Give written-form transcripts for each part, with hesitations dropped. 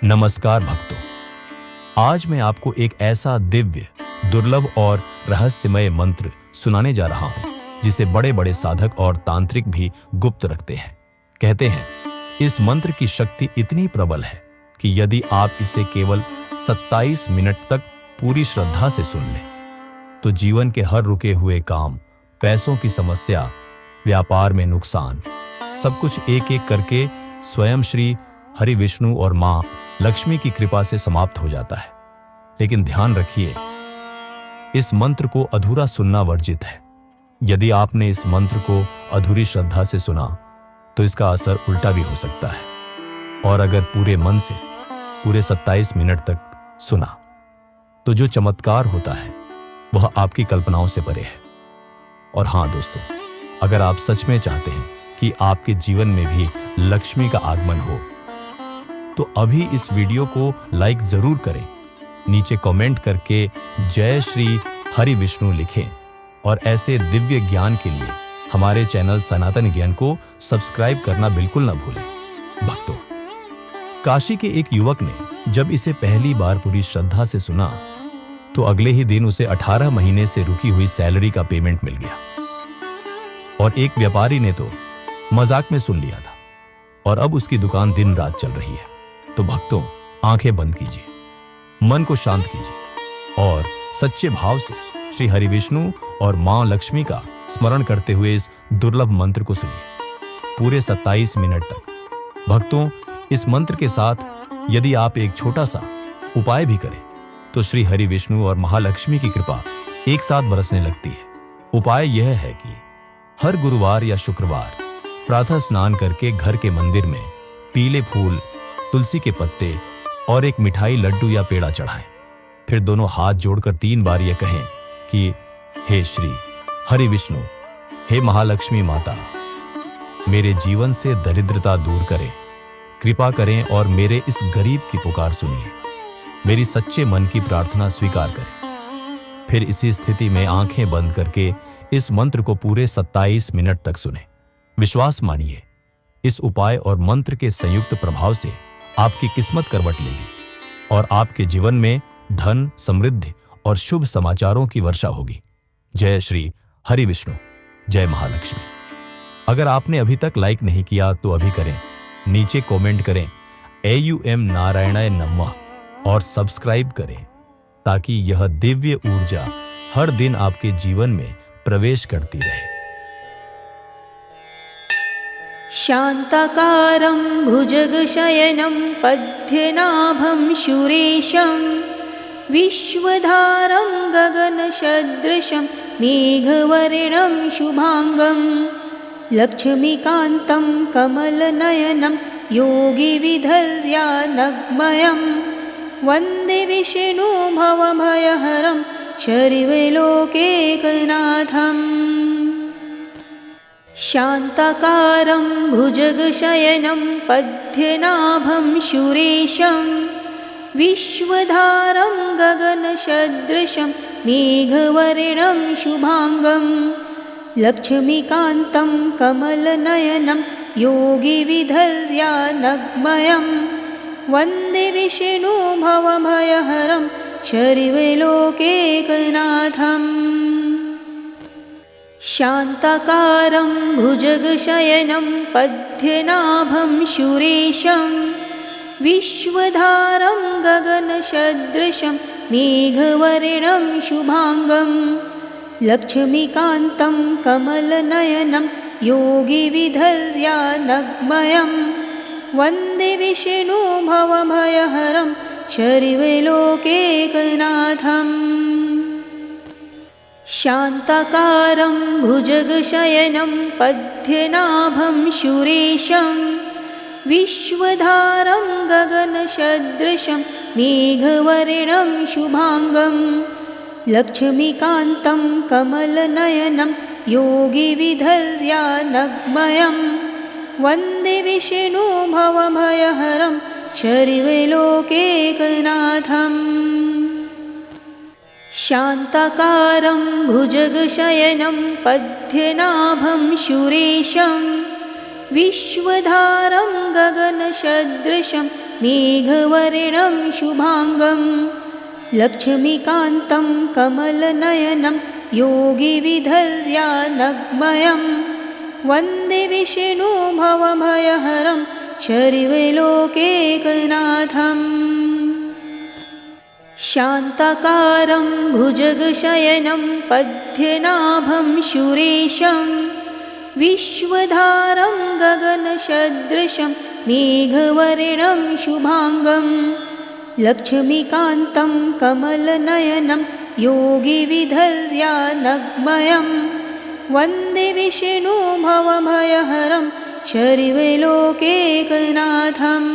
नमस्कार भक्तों, आज मैं आपको एक ऐसा दिव्य, दुर्लभ और रहस्यमय मंत्र सुनाने जा रहा हूं, जिसे बड़े बड़े साधक और तांत्रिक भी गुप्त रखते हैं। कहते हैं, इस मंत्र की शक्ति इतनी प्रबल है कि यदि आप इसे केवल 27 मिनट तक पूरी श्रद्धा से सुन लें, तो जीवन के हर रुके हुए काम, पैसों की समस्या, व्यापार में नुकसान, सब कुछ एक एक करके स्वयं श्री हरि विष्णु और मां लक्ष्मी की कृपा से समाप्त हो जाता है। लेकिन ध्यान रखिए, इस मंत्र को अधूरा सुनना वर्जित है। यदि आपने इस मंत्र को अधूरी श्रद्धा से सुना, तो इसका असर उल्टा भी हो सकता है। और अगर पूरे मन से पूरे 27 मिनट तक सुना, तो जो चमत्कार होता है वह आपकी कल्पनाओं से परे है। और हां दोस्तों, अगर आप सच में चाहते हैं कि आपके जीवन में भी लक्ष्मी का आगमन हो, तो अभी इस वीडियो को लाइक जरूर करें, नीचे कमेंट करके जय श्री हरि विष्णु लिखें और ऐसे दिव्य ज्ञान के लिए हमारे चैनल सनातन ज्ञान को सब्सक्राइब करना बिल्कुल न भूलें। भक्तों, काशी के एक युवक ने जब इसे पहली बार पूरी श्रद्धा से सुना, तो अगले ही दिन उसे 18 महीने से रुकी हुई सैलरी का पेमेंट मिल गया। और एक व्यापारी ने तो मजाक में सुन लिया था, और अब उसकी दुकान दिन रात चल रही है। तो भक्तों, आंखें बंद कीजिए, मन को शांत कीजिए और सच्चे भाव से श्री हरि विष्णु और मां लक्ष्मी का स्मरण करते हुए इस दुर्लभ मंत्र को सुनिए पूरे 27 मिनट तक। भक्तों, इस मंत्र के साथ यदि आप एक छोटा सा उपाय भी करें, तो श्री हरि विष्णु और महालक्ष्मी की कृपा एक साथ बरसने लगती है। उपाय यह है कि हर गुरुवार या शुक्रवार प्रातः स्नान करके घर के मंदिर में पीले फूल, तुलसी के पत्ते और एक मिठाई, लड्डू या पेड़ा चढ़ाएं। फिर दोनों हाथ जोड़कर 3 बार यह कहें कि हे श्री हरि विष्णु, हे महालक्ष्मी माता, मेरे जीवन से दरिद्रता दूर करें, कृपा करें और मेरे इस गरीब की पुकार सुनिए, मेरी सच्चे मन की प्रार्थना स्वीकार करें। फिर इसी स्थिति में आंखें बंद करके इस मंत्र को पूरे 27 मिनट तक सुने। विश्वास मानिए, इस उपाय और मंत्र के संयुक्त प्रभाव से आपकी किस्मत करवट लेगी और आपके जीवन में धन, समृद्धि और शुभ समाचारों की वर्षा होगी। जय श्री हरि विष्णु, जय महालक्ष्मी। अगर आपने अभी तक लाइक नहीं किया तो अभी करें, नीचे कमेंट करें AUM नारायणाय नमः और सब्सक्राइब करें, ताकि यह दिव्य ऊर्जा हर दिन आपके जीवन में प्रवेश करती रहे। शान्ताकारं भुजगशयनं पद्मनाभं सुरेशं विश्वधारं गगनसदृशं मेघवर्णं शुभांगं लक्ष्मीकान्तं कमलनयनं योगिविधर्यानग्मयं वन्दे विष्णु भवभयहरं सर्वलोकैकनाथम्। शान्ताकारं भुजगशयनं पद्मनाभं सुरेशं विश्वधारं गगनसदृशं मेघवर्णं शुभांगं लक्ष्मीकान्तं कमलनयनं योगिविधर्यानग्मयं वन्दे विष्णु भवभयहरं सर्वलोकैकनाथम्। शान्ताकारं भुजगशयनं पद्मनाभं सुरेशं विश्वधारं गगनसदृशं मेघवर्णं शुभांगं लक्ष्मीकान्तं कमलनयनं योगिविधर्यानग्मयं वन्दे विष्णु भवभयहरं सर्वलोकैकनाथम्। शान्ताकारं भुजगशयनं पद्मनाभं सुरेशं विश्वधारं गगनसदृशं मेघवर्णं शुभांगं लक्ष्मीकान्तं कमलनयनं योगिविधर्यानग्मयं वन्दे विष्णु भवभयहरं सर्वलोकैकनाथम्। शान्ताकारं भुजगशयनं पद्मनाभं सुरेशं विश्वधारं गगनसदृशं मेघवर्णं शुभाङ्गं लक्ष्मीकान्तं कमलनयनं योगिविधर्यानग्मयं वन्दे विष्णुभवभयहरं सर्वलोकैकनाथम् शान्ताकारं भुजगशयनं पद्मनाभं सुरेशं विश्वधारं गगनसदृशं मेघवर्णं शुभाङ्गं लक्ष्मीकान्तं कमलनयनं योगिविधर्यानग्मयं वन्दे विष्णुभवभयहरं सर्वलोकैकनाथम्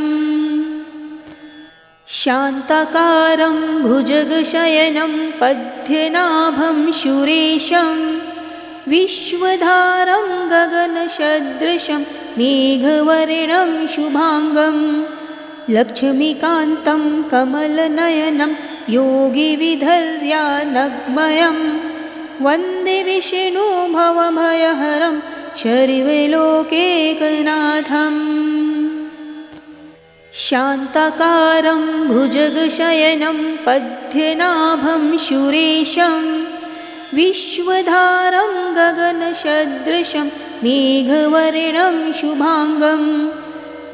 शान्ताकारं भुजगशयनं पद्मनाभं सुरेशं विश्वधारं गगनसदृशं मेघवर्णं शुभाङ्गं लक्ष्मीकान्तं कमलनयनं योगिविधर्यानग्मयं वन्दे विष्णुभवभयहरं सर्वलोकैकनाथम् शान्ताकारं भुजगशयनं पद्मनाभं सुरेशं विश्वधारं गगनसदृशं मेघवर्णं शुभाङ्गं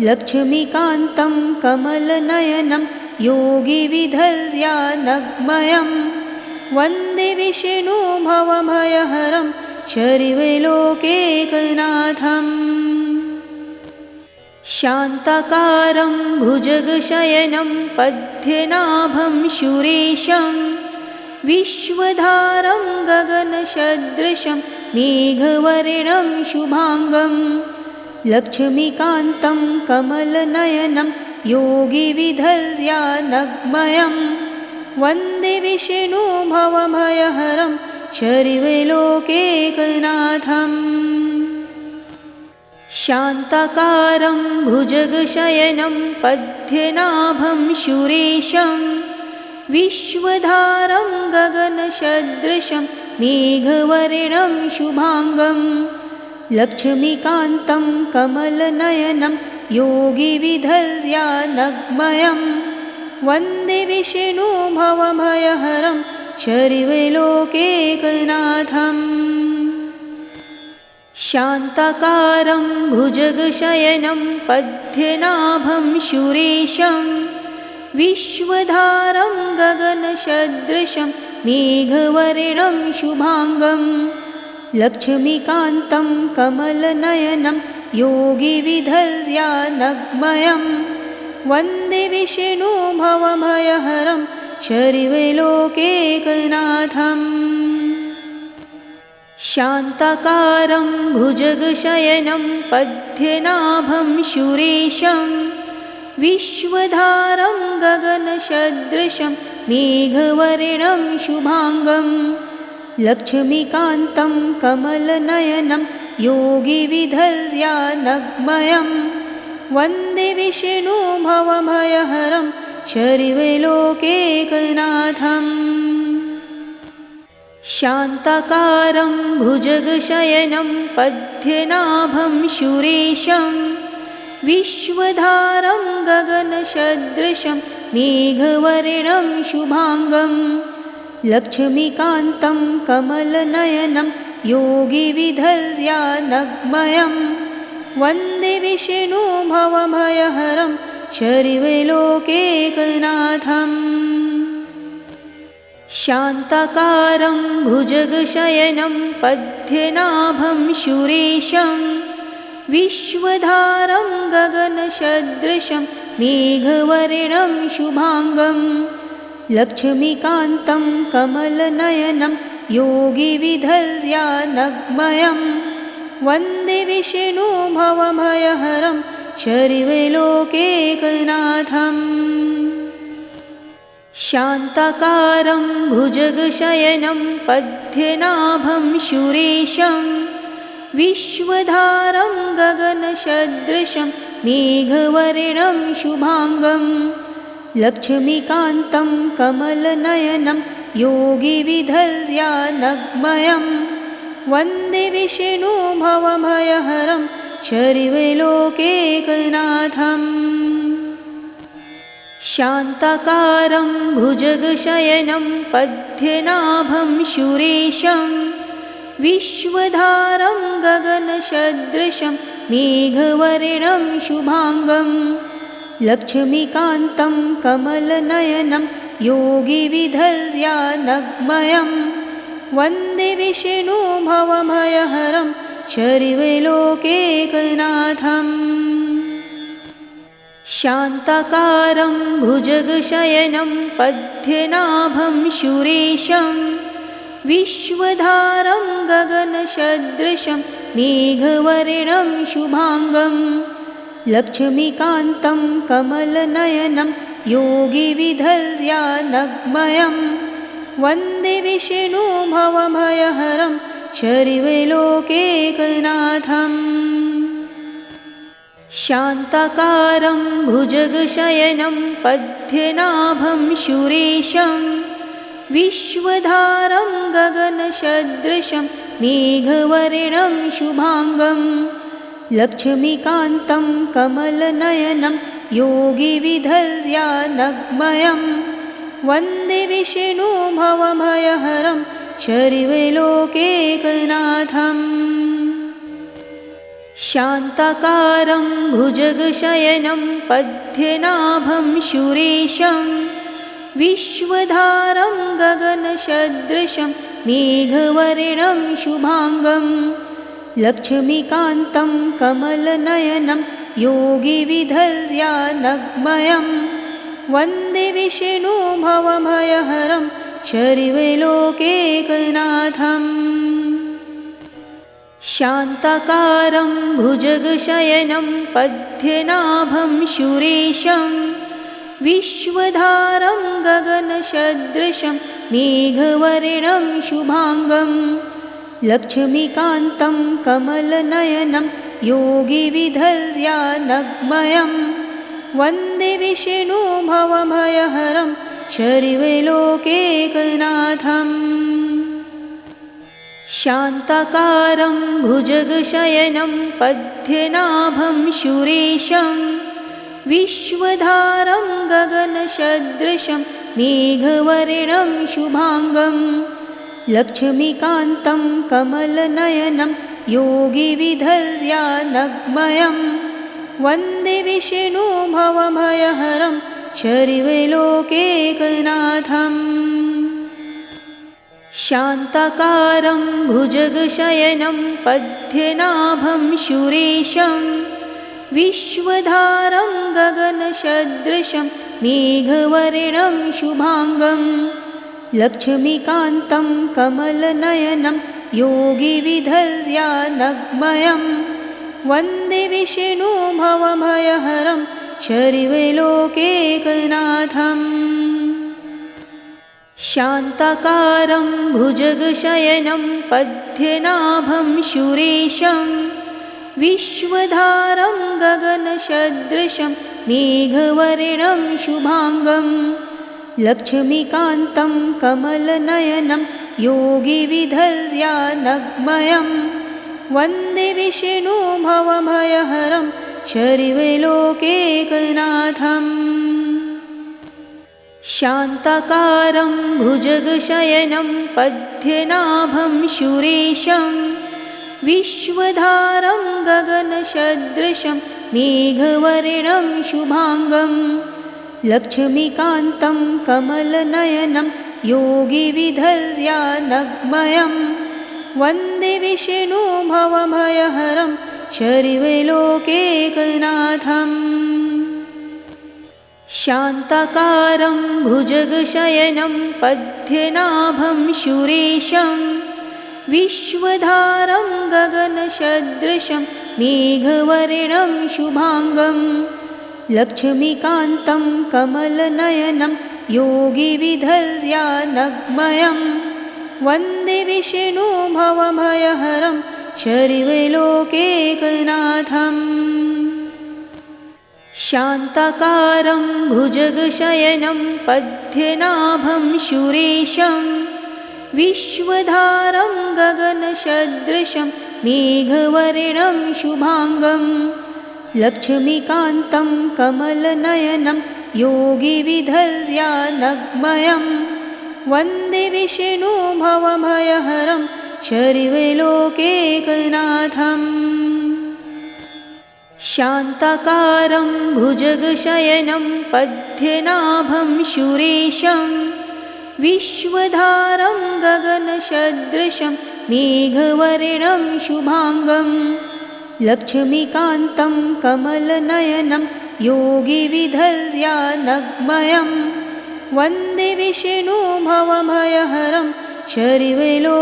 लक्ष्मीकान्तं कमलनयनं योगिविधर्यानग्मयं वन्दे विष्णुभवभयहरं सर्वलोकैकनाथम् शान्ताकारं भुजगशयनं पद्मनाभं सुरेशं विश्वधारं गगनसदृशं मेघवर्णं शुभाङ्गं लक्ष्मीकान्तं कमलनयनं योगिविधर्यानग्मयं वन्दे विष्णुभवभयहरं सर्वलोकैकनाथम् शान्ताकारं भुजगशयनं पद्मनाभं सुरेशं विश्वधारं गगनसदृशं मेघवर्णं शुभाङ्गं लक्ष्मीकान्तं कमलनयनं योगिविधर्यानग्मयं वन्दे विष्णुभवभयहरं सर्वलोकैकनाथम् शान्ताकारं भुजगशयनं पद्मनाभं सुरेशं विश्वधारं गगनसदृशं मेघवर्णं शुभाङ्गं लक्ष्मीकान्तं कमलनयनं योगिविधर्यानग्मयं वन्दे विष्णुभवभयहरं सर्वलोकैकनाथम् शान्ताकारं भुजगशयनं पद्मनाभं सुरेशं विश्वधारं गगनसदृशं मेघवर्णं शुभाङ्गं लक्ष्मीकान्तं कमलनयनं योगिविधर्यानग्मयं वन्दे विष्णुभवभयहरं सर्वलोकैकनाथम् शान्ताकारं भुजगशयनं पद्मनाभं सुरेशं विश्वधारं गगनसदृशं मेघवर्णं शुभाङ्गं लक्ष्मीकान्तं कमलनयनं योगिविधर्यानग्मयं वन्दे विष्णुभवभयहरं सर्वलोकैकनाथम् शान्ताकारं भुजगशयनं पद्मनाभं सुरेशं विश्वधारं गगनसदृशं मेघवर्णं शुभाङ्गं लक्ष्मीकान्तं कमलनयनं योगिविधर्यानग्मयं वन्दे विष्णुभवभयहरं सर्वलोकैकनाथम् शान्ताकारं भुजगशयनं पद्मनाभं सुरेशं विश्वधारं गगनसदृशं मेघवर्णं शुभाङ्गं लक्ष्मीकान्तं कमलनयनं योगिविधर्यानग्मयं वन्दे विष्णुभवभयहरं शर्वलोकैकनाथम् शान्ताकारं भुजगशयनं पद्मनाभं सुरेशं विश्वधारं गगनसदृशं मेघवर्णं शुभांगं लक्ष्मीकान्तं कमलनयनं योगिविधर्यानग्मयं वन्दे विष्णुभवभयहरं शर्वलोकैकनाथम् शान्ताकारं भुजगशयनं पद्मनाभं सुरेशं विश्वधारं गगनसदृशं मेघवर्णं शुभांगं लक्ष्मीकान्तं कमलनयनं योगिविधर्यानग्मयं वन्दे विष्णुभवभयहरं शर्वलोकैकनाथम् शान्ताकारं भुजगशयनं पद्मनाभं सुरेशं विश्वधारं गगनसदृशं मेघवर्णं शुभांगं लक्ष्मीकान्तं कमलनयनं योगिविधर्यानग्मयं वन्दे विष्णुभवभयहरं शर्वलोकैकनाथम् शान्ताकारं भुजगशयनं पद्मनाभं सुरेशं विश्वधारं गगनसदृशं मेघवर्णं शुभांगं लक्ष्मीकान्तं कमलनयनं योगिविधर्यानग्मयं वन्दे विष्णुभवभयहरं शर्वलोकैकनाथम् शान्ताकारं भुजगशयनं पद्मनाभं सुरेशं विश्वधारं गगनसदृशं मेघवर्णं शुभांगं लक्ष्मीकान्तं कमलनयनं योगिविधर्यानग्मयं वन्दे विष्णुभवभयहरं शर्वलोकैकनाथम् शान्ताकारं भुजगशयनं पद्मनाभं सुरेशं विश्वधारं गगनसदृशं मेघवर्णं शुभांगं लक्ष्मीकान्तं कमलनयनं योगिविधर्यानग्मयं वन्दे विष्णुभवभयहरं शर्वलोकैकनाथम् शान्ताकारं भुजगशयनं पद्मनाभं सुरेशं विश्वधारं गगनसदृशं मेघवर्णं शुभांगं लक्ष्मीकान्तं कमलनयनं योगिविधर्यानग्मयं वन्दे विष्णुभवभयहरं शर्वलोकैकनाथम् शान्ताकारं भुजगशयनं पद्मनाभं सुरेशं विश्वधारं गगनसदृशं मेघवर्णं शुभांगं लक्ष्मीकान्तं कमलनयनं योगिविधर्यानग्मयं वन्दे विष्णुभवभयहरं शर्वलोकैकनाथम् शान्ताकारं भुजगशयनं पद्मनाभं सुरेशं विश्वधारं गगनसदृशं मेघवर्णं शुभांगं लक्ष्मीकान्तं कमलनयनं योगिविधर्यानग्मयं वन्दे विष्णुभवभयहरं शर्वलोकैकनाथम् शान्ताकारं भुजगशयनं पद्मनाभं सुरेशं विश्वधारं गगनसदृशं मेघवर्णं शुभांगं लक्ष्मीकान्तं कमलनयनं योगिविधर्यानग्मयं वन्दे विष्णुभवभयहरं शर्वलोकैकनाथम् शान्ताकारं भुजगशयनं पद्मनाभं सुरेशं विश्वधारं गगनसदृशं मेघवर्णं शुभाङ्गं लक्ष्मीकान्तं कमलनयनं योगिविधर्यानग्मयं वन्दे विष्णु भवभयहरं शर्वलोकैकनाथम् शान्ताकारं भुजगशयनं पद्मनाभं सुरेशं विश्वधारं गगनसदृशं मेघवर्णं शुभाङ्गं लक्ष्मीकान्तं कमलनयनं योगिविधर्यानग्मयं वन्दे विष्णु भवभयहरं शर्वलोकैकनाथम्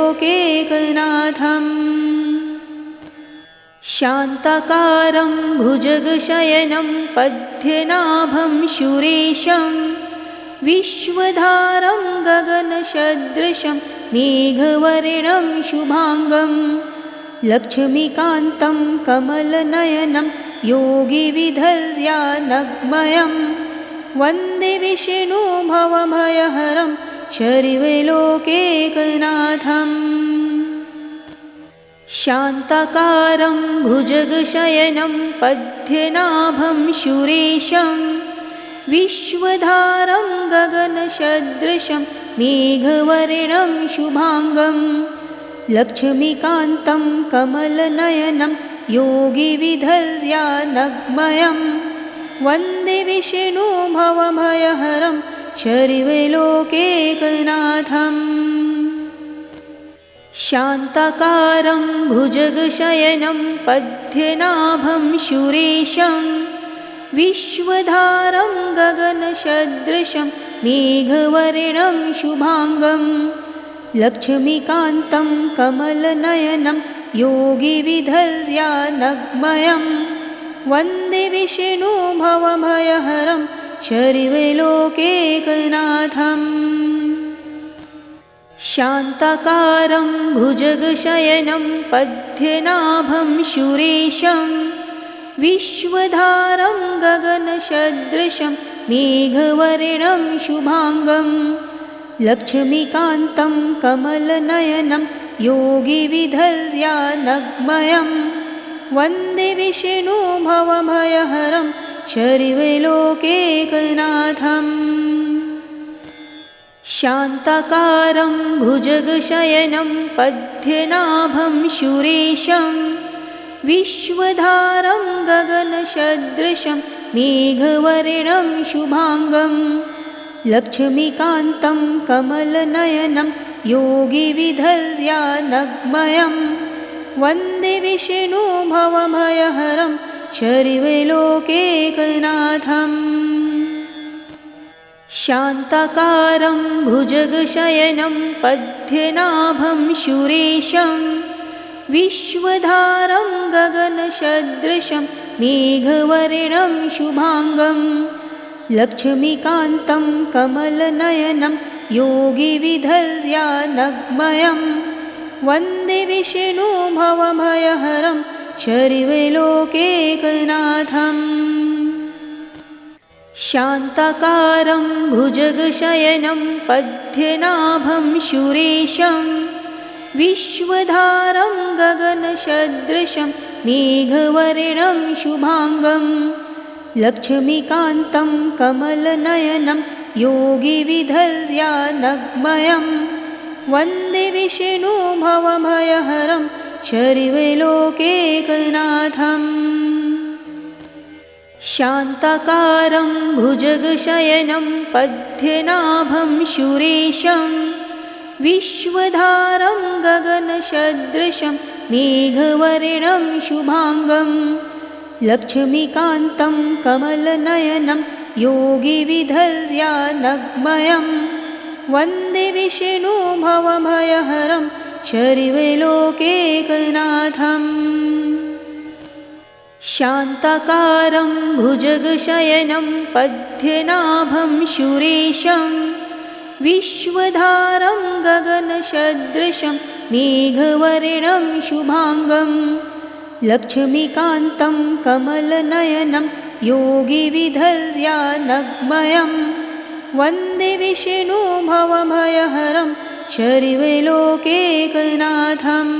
शान्ताकारं भुजगशयनं पद्मनाभं सुरेशं विश्वधारं गगनसदृशं मेघवर्णं शुभाङ्गं लक्ष्मीकान्तं कमलनयनं योगिविधर्यानग्मयं वन्दे विष्णु भवभयहरं शर्वलोकैकनाथम् शान्ताकारं भुजगशयनं पद्मनाभं सुरेशं विश्वधारं गगनसदृशं मेघवर्णं शुभाङ्गं लक्ष्मीकान्तं कमलनयनं योगिविधर्यानग्मयं वन्दे विष्णु भवभयहरं शर्वलोकैकनाथम् शान्ताकारं भुजगशयनं पद्मनाभं सुरेशं विश्वधारं गगनसदृशं मेघवर्णं शुभाङ्गं लक्ष्मीकान्तं कमलनयनं योगिविधर्यानग्मयं वन्दे विष्णु भवभयहरं शर्वलोकैकनाथम् शान्ताकारं भुजगशयनं पद्मनाभं सुरेशं विश्वधारं गगनसदृशं मेघवर्णं शुभाङ्गं लक्ष्मीकान्तं कमलनयनं योगिविधर्यानग्मयं वन्दे विष्णु भवभयहरं शर्वलोकैकनाथम् शान्ताकारं भुजगशयनं पद्मनाभं सुरेशं विश्वधारं गगनसदृशं मेघवर्णं शुभाङ्गं लक्ष्मीकान्तं कमलनयनं योगिविधर्यानग्मयं वन्दे विष्णु भवभयहरं शर्वलोकैकनाथम् शान्ताकारं भुजगशयनं पद्मनाभं सुरेशं विश्वधारं गगनसदृशं मेघवर्णं शुभाङ्गं लक्ष्मीकान्तं कमलनयनं योगिविधर्यानग्मयं वन्दे विष्णु भवभयहरं शर्वलोकैकनाथम् शान्ताकारं भुजगशयनं पद्मनाभं सुरेशं विश्वधारं गगनसदृशं मेघवर्णं शुभाङ्गं लक्ष्मीकान्तं कमलनयनं योगिविधर्यानग्मयं वन्दे विष्णु भवभयहरं शर्वलोकैकनाथम् शान्ताकारं भुजगशयनं पद्मनाभं सुरेशं विश्वधारं गगनसदृशं मेघवर्णं शुभाङ्गं लक्ष्मीकान्तं कमलनयनं योगिविधर्यानग्मयं वन्दे विष्णु भवभयहरं शर्वलोकैकनाथम् शान्ताकारं भुजगशयनं पद्मनाभं सुरेशं विश्वधारं गगनसदृशं मेघवर्णं शुभाङ्गं लक्ष्मीकान्तं कमलनयनं योगिविधर्यानग्मयं वन्दे विष्णु भवभयहरं शर्वलोकैकनाथम्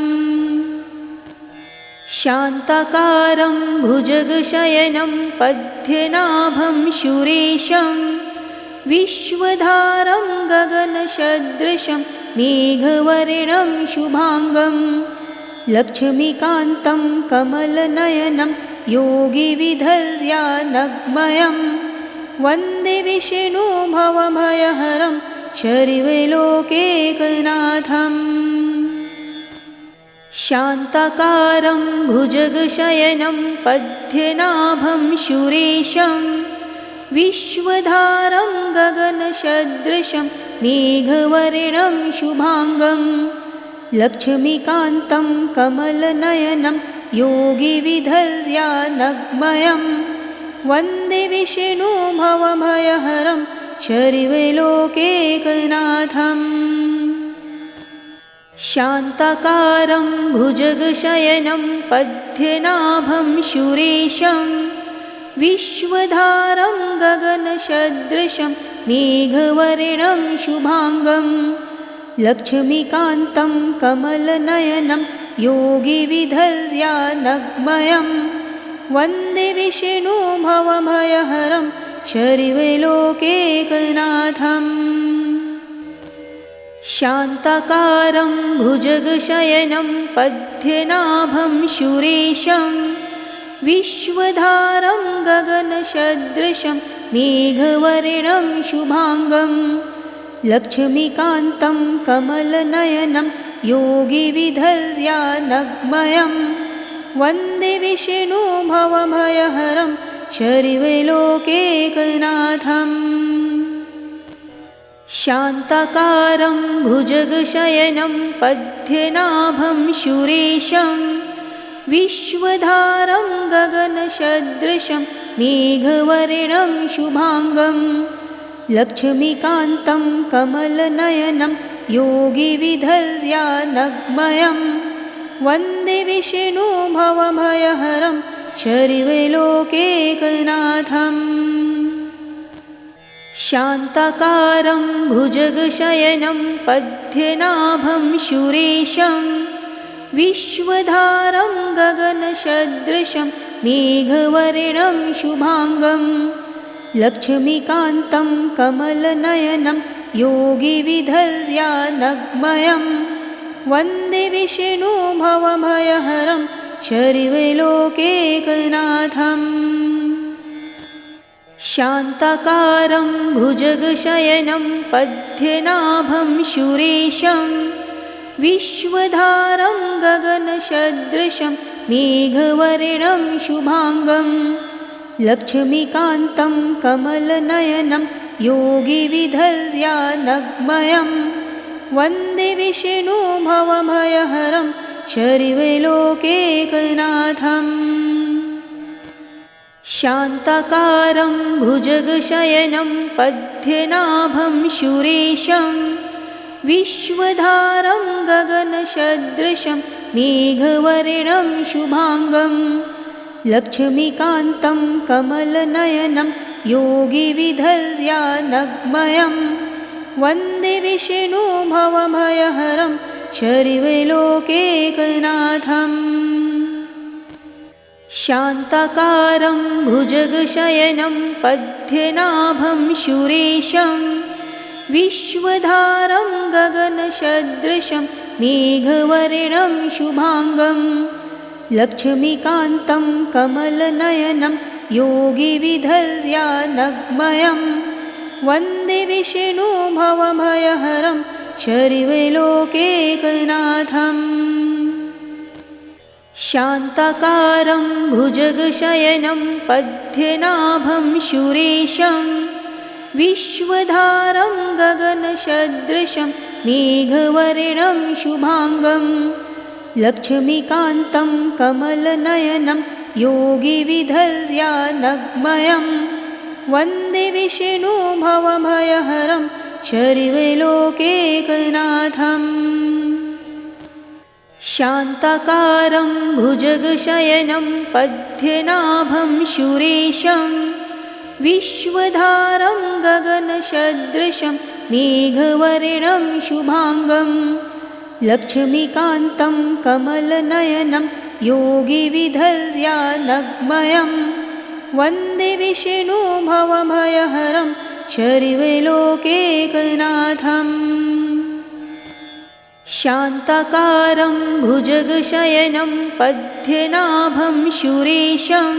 शान्ताकारं भुजगशयनं पद्मनाभं सुरेशं विश्वधारं गगनसदृशं मेघवर्णं शुभांगं लक्ष्मीकान्तं कमलनयनं योगिविधर्यानग्मयं वन्दे विष्णुभवभयहरं शर्वलोकैकनाथम् शान्ताकारं भुजगशयनं पद्मनाभं सुरेशं विश्वधारं गगनसदृशं मेघवर्णं शुभांगं लक्ष्मीकान्तं कमलनयनं योगिविधर्यानग्मयं वन्दे विष्णुभवभयहरं शर्वलोकैकनाथम् शान्ताकारं भुजगशयनं पद्मनाभं सुरेशं विश्वधारं गगनसदृशं मेघवर्णं शुभांगं लक्ष्मीकान्तं कमलनयनं योगिविधर्यानग्मयं वन्दे विष्णुभवभयहरं शर्वलोकैकनाथम् शान्ताकारं भुजगशयनं पद्मनाभं सुरेशं विश्वधारं गगनसदृशं मेघवर्णं शुभांगं लक्ष्मीकान्तं कमलनयनं योगिविधर्यानग्मयं वन्दे विष्णुभवभयहरं शर्वलोकैकनाथम् शान्ताकारं भुजगशयनं पद्मनाभं सुरेशं विश्वधारं गगनसदृशं मेघवर्णं शुभांगं लक्ष्मीकान्तं कमलनयनं योगिविधर्यानग्मयं वन्दे विष्णुभवभयहरं शर्वलोकैकनाथम् शान्ताकारं भुजगशयनं पद्मनाभं सुरेशं विश्वधारं गगनसदृशं मेघवर्णं शुभांगं लक्ष्मीकान्तं कमलनयनं योगिविधर्यानग्मयं वन्दे विष्णुभवभयहरं शर्वलोकैकनाथम् शान्ताकारं भुजगशयनं पद्मनाभं सुरेशं विश्वधारं गगनसदृशं मेघवर्णं शुभांगं लक्ष्मीकान्तं कमलनयनं योगिविधर्यानग्मयं वन्दे विष्णुभवभयहरं शर्वलोकैकनाथम् शान्ताकारं भुजगशयनं पद्मनाभं सुरेशं विश्वधारं गगनसदृशं मेघवर्णं शुभांगं लक्ष्मीकान्तं कमलनयनं योगिविधर्यानग्मयं वन्दे विष्णुभवभयहरं शर्वलोकैकनाथम् शान्ताकारं भुजगशयनं पद्मनाभं सुरेशं विश्वधारं गगनसदृशं मेघवर्णं शुभांगं लक्ष्मीकान्तं कमलनयनं योगिविधर्यानग्मयं वन्दे विष्णुभवभयहरं शर्वलोकैकनाथम् शान्ताकारं भुजगशयनं पद्मनाभं सुरेशं विश्वधारं गगनसदृशं मेघवर्णं शुभांगं लक्ष्मीकान्तं कमलनयनं योगिविधर्यानग्मयं वन्दे विष्णुभवभयहरं शर्वलोकैकनाथम् शान्ताकारं भुजगशयनं पद्मनाभं सुरेशं विश्वधारं गगनसदृशं मेघवर्णं शुभाङ्गं लक्ष्मीकान्तं कमलनयनं योगिविधर्यानग्मयं वन्दे विष्णु भवभयहरं शर्वलोकैकनाथम् शान्ताकारं भुजगशयनं पद्मनाभं सुरेशं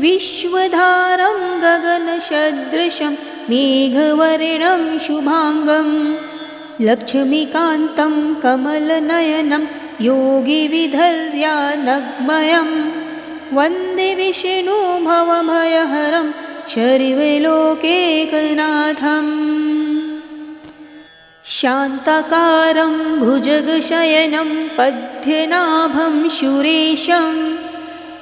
विश्वधारं गगनसदृशं मेघवर्णं शुभाङ्गं लक्ष्मीकान्तं कमलनयनं योगिविधर्यानग्मयं वन्दे विष्णु भवभयहरं शर्वलोकैकनाथम् शान्ताकारं भुजगशयनं पद्मनाभं सुरेशं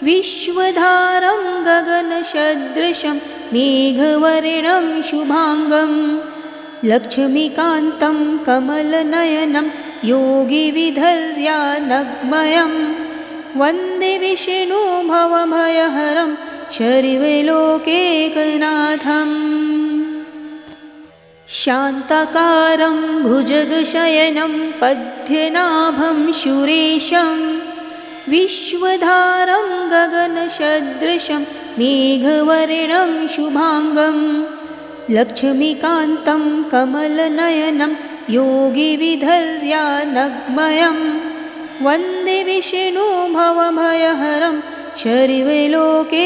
विश्वधारं गगनसदृशं मेघवर्णं शुभाङ्गं लक्ष्मीकान्तं कमलनयनं योगिविधर्यानग्मयं वन्दे विष्णु भवभयहरं शर्वलोकैकनाथम् शान्ताकारं भुजगशयनं पद्मनाभं सुरेशं विश्वधारं गगनसदृशं मेघवर्णं शुभाङ्गं लक्ष्मीकान्तं कमलनयनं योगिविधर्यानग्मयं वन्दे विष्णु भवभयहरं शर्वलोकैकनाथम्